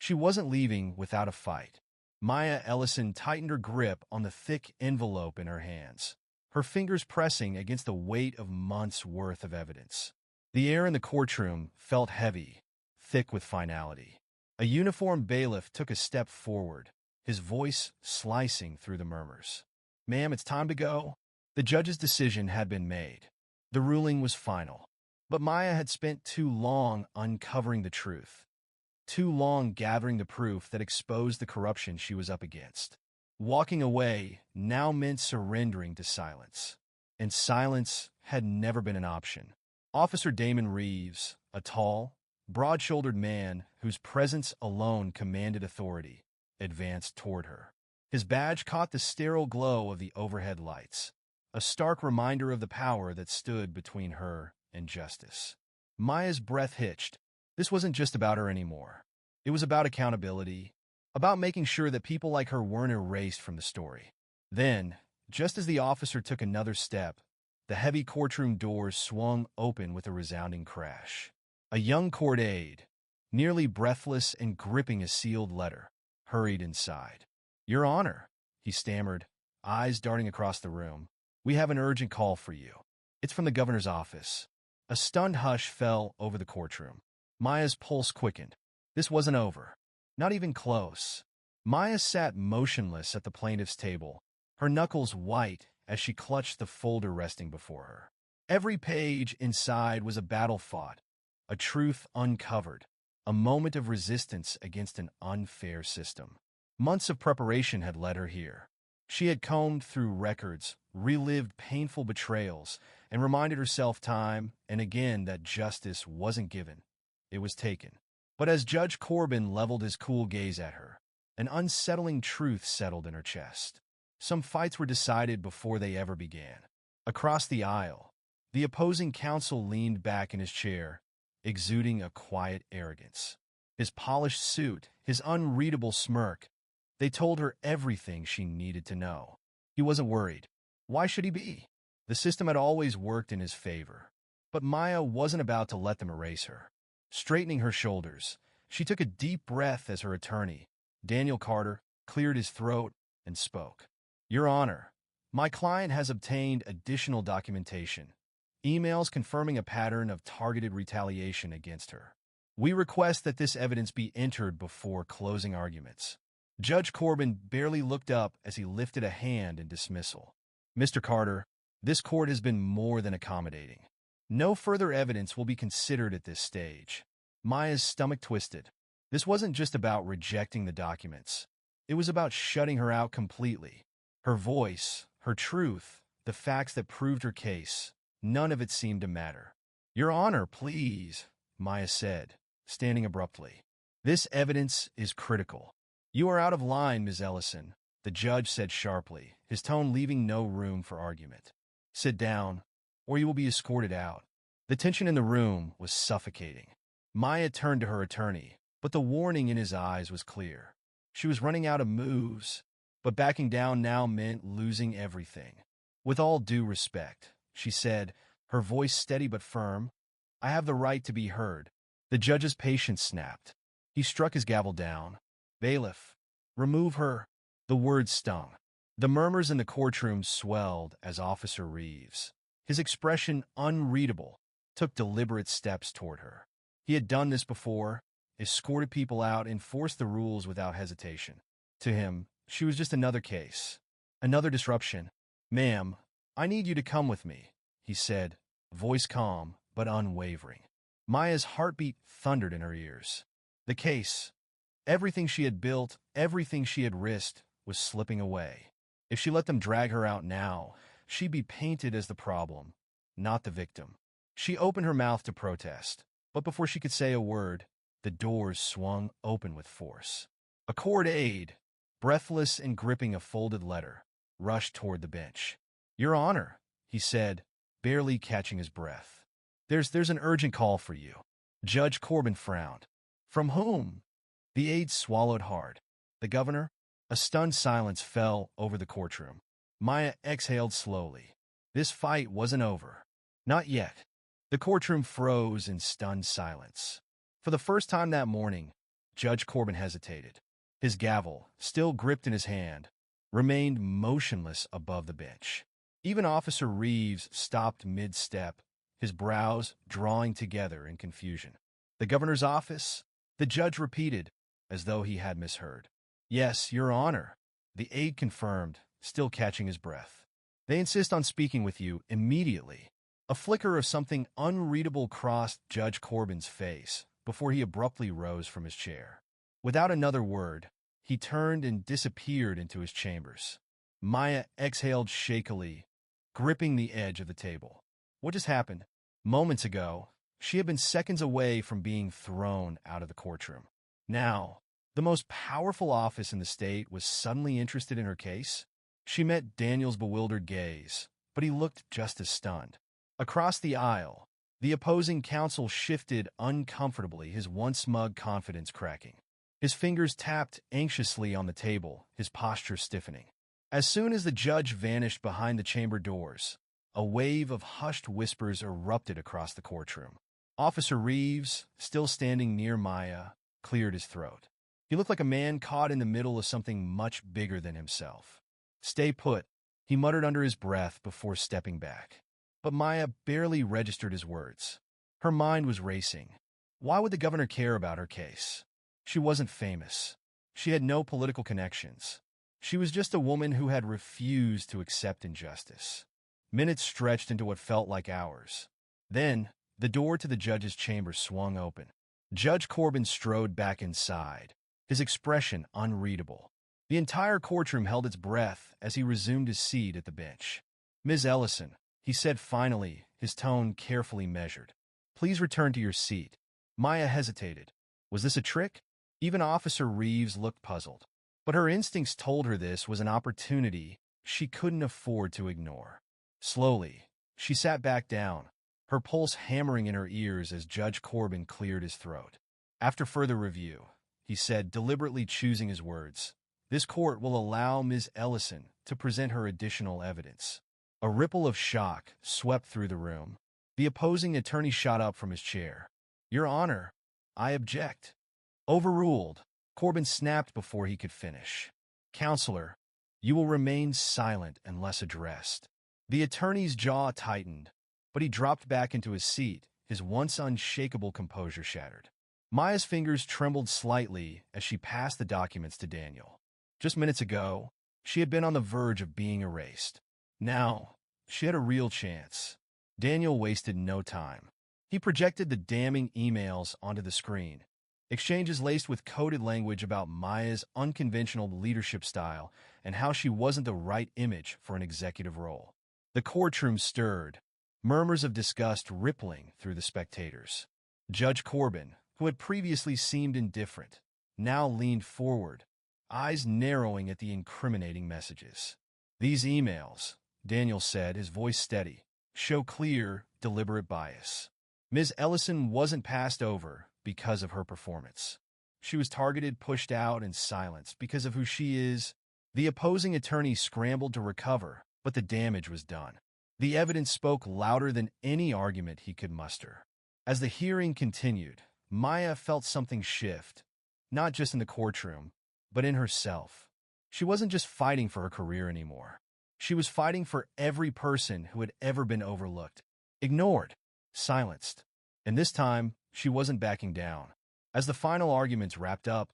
She wasn't leaving without a fight. Maya Ellison tightened her grip on the thick envelope in her hands, her fingers pressing against the weight of months' worth of evidence. The air in the courtroom felt heavy, thick with finality. A uniformed bailiff took a step forward, his voice slicing through the murmurs. "Ma'am, it's time to go." The judge's decision had been made. The ruling was final. But Maya had spent too long uncovering the truth, too long gathering the proof that exposed the corruption she was up against. Walking away now meant surrendering to silence. And silence had never been an option. Officer Damon Reeves, a tall, broad-shouldered man whose presence alone commanded authority, advanced toward her. His badge caught the sterile glow of the overhead lights, a stark reminder of the power that stood between her and justice. Maya's breath hitched. This wasn't just about her anymore. It was about accountability, about making sure that people like her weren't erased from the story. Then, just as the officer took another step, the heavy courtroom doors swung open with a resounding crash. A young court aide, nearly breathless and gripping a sealed letter, hurried inside. "Your Honor," he stammered, eyes darting across the room, "we have an urgent call for you. It's from the governor's office." A stunned hush fell over the courtroom. Maya's pulse quickened. This wasn't over. Not even close. Maya sat motionless at the plaintiff's table, her knuckles white as she clutched the folder resting before her. Every page inside was a battle fought, a truth uncovered, a moment of resistance against an unfair system. Months of preparation had led her here. She had combed through records, relived painful betrayals, and reminded herself time and again that justice wasn't given. It was taken. But as Judge Corbin leveled his cool gaze at her, an unsettling truth settled in her chest. Some fights were decided before they ever began. Across the aisle, the opposing counsel leaned back in his chair, exuding a quiet arrogance. His polished suit, his unreadable smirk, they told her everything she needed to know. He wasn't worried. Why should he be? The system had always worked in his favor. But Maya wasn't about to let them erase her. Straightening her shoulders, she took a deep breath as her attorney, Daniel Carter, cleared his throat and spoke. "Your Honor, my client has obtained additional documentation, emails confirming a pattern of targeted retaliation against her. We request that this evidence be entered before closing arguments." Judge Corbin barely looked up as he lifted a hand in dismissal. "Mr. Carter, this court has been more than accommodating. No further evidence will be considered at this stage." Maya's stomach twisted. This wasn't just about rejecting the documents. It was about shutting her out completely. Her voice, her truth, the facts that proved her case, none of it seemed to matter. "Your Honor, please," Maya said, standing abruptly. "This evidence is critical." "You are out of line, Ms. Ellison," the judge said sharply, his tone leaving no room for argument. "Sit down, or you will be escorted out." The tension in the room was suffocating. Maya turned to her attorney, but the warning in his eyes was clear. She was running out of moves, but backing down now meant losing everything. "With all due respect," she said, her voice steady but firm, "I have the right to be heard." The judge's patience snapped. He struck his gavel down. "Bailiff, remove her." The words stung. The murmurs in the courtroom swelled as Officer Reeves, his expression unreadable, took deliberate steps toward her. He had done this before, escorted people out, enforced the rules without hesitation. To him, she was just another case, another disruption. "Ma'am, I need you to come with me," he said, voice calm but unwavering. Maya's heartbeat thundered in her ears. The case, everything she had built, everything she had risked, was slipping away. If she let them drag her out now, she'd be painted as the problem, not the victim. She opened her mouth to protest, but before she could say a word, the doors swung open with force. A court aide, breathless and gripping a folded letter, rushed toward the bench. "Your Honor," he said, barely catching his breath. There's an urgent call for you." Judge Corbin frowned. "From whom?" The aide swallowed hard. "The governor?" A stunned silence fell over the courtroom. Maya exhaled slowly. This fight wasn't over. Not yet. The courtroom froze in stunned silence. For the first time that morning, Judge Corbin hesitated. His gavel, still gripped in his hand, remained motionless above the bench. Even Officer Reeves stopped mid-step, his brows drawing together in confusion. "The governor's office?" The judge repeated, as though he had misheard. "Yes, Your Honor," the aide confirmed, still catching his breath. "They insist on speaking with you immediately." A flicker of something unreadable crossed Judge Corbin's face before he abruptly rose from his chair. Without another word, he turned and disappeared into his chambers. Maya exhaled shakily, gripping the edge of the table. What just happened? Moments ago, she had been seconds away from being thrown out of the courtroom. Now, the most powerful office in the state was suddenly interested in her case. She met Daniel's bewildered gaze, but he looked just as stunned. Across the aisle, the opposing counsel shifted uncomfortably, his once smug confidence cracking. His fingers tapped anxiously on the table, his posture stiffening. As soon as the judge vanished behind the chamber doors, a wave of hushed whispers erupted across the courtroom. Officer Reeves, still standing near Maya, cleared his throat. He looked like a man caught in the middle of something much bigger than himself. "Stay put," he muttered under his breath before stepping back. But Maya barely registered his words. Her mind was racing. Why would the governor care about her case? She wasn't famous. She had no political connections. She was just a woman who had refused to accept injustice. Minutes stretched into what felt like hours. Then, the door to the judge's chamber swung open. Judge Corbin strode back inside, his expression unreadable. The entire courtroom held its breath as he resumed his seat at the bench. "Ms. Ellison," he said finally, his tone carefully measured. "Please return to your seat." Maya hesitated. Was this a trick? Even Officer Reeves looked puzzled. But her instincts told her this was an opportunity she couldn't afford to ignore. Slowly, she sat back down, her pulse hammering in her ears as Judge Corbin cleared his throat. "After further review," he said, deliberately choosing his words, "this court will allow Ms. Ellison to present her additional evidence." A ripple of shock swept through the room. The opposing attorney shot up from his chair. "Your Honor, I object." Overruled, Corbin snapped before he could finish. "Counselor, you will remain silent unless addressed." The attorney's jaw tightened, but he dropped back into his seat, his once unshakable composure shattered. Maya's fingers trembled slightly as she passed the documents to Daniel. Just minutes ago, she had been on the verge of being erased. Now, she had a real chance. Daniel wasted no time. He projected the damning emails onto the screen, exchanges laced with coded language about Maya's unconventional leadership style and how she wasn't the right image for an executive role. The courtroom stirred, murmurs of disgust rippling through the spectators. Judge Corbin, who had previously seemed indifferent, now leaned forward, eyes narrowing at the incriminating messages. "These emails," Daniel said, his voice steady, "show clear, deliberate bias. Ms. Ellison wasn't passed over because of her performance. She was targeted, pushed out, and silenced because of who she is." The opposing attorney scrambled to recover, but the damage was done. The evidence spoke louder than any argument he could muster. As the hearing continued, Maya felt something shift, not just in the courtroom, but in herself. She wasn't just fighting for her career anymore. She was fighting for every person who had ever been overlooked, ignored, silenced. And this time, she wasn't backing down. As the final arguments wrapped up,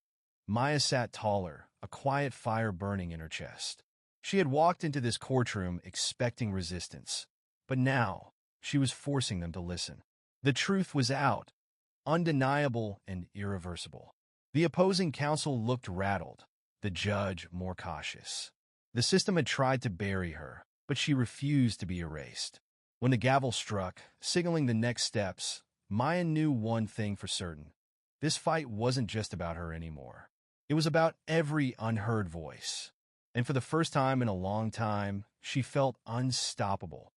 Maya sat taller, a quiet fire burning in her chest. She had walked into this courtroom expecting resistance, but now she was forcing them to listen. The truth was out, undeniable and irreversible. The opposing counsel looked rattled, the judge more cautious. The system had tried to bury her, but she refused to be erased. When the gavel struck, signaling the next steps, Maya knew one thing for certain. This fight wasn't just about her anymore. It was about every unheard voice. And for the first time in a long time, she felt unstoppable,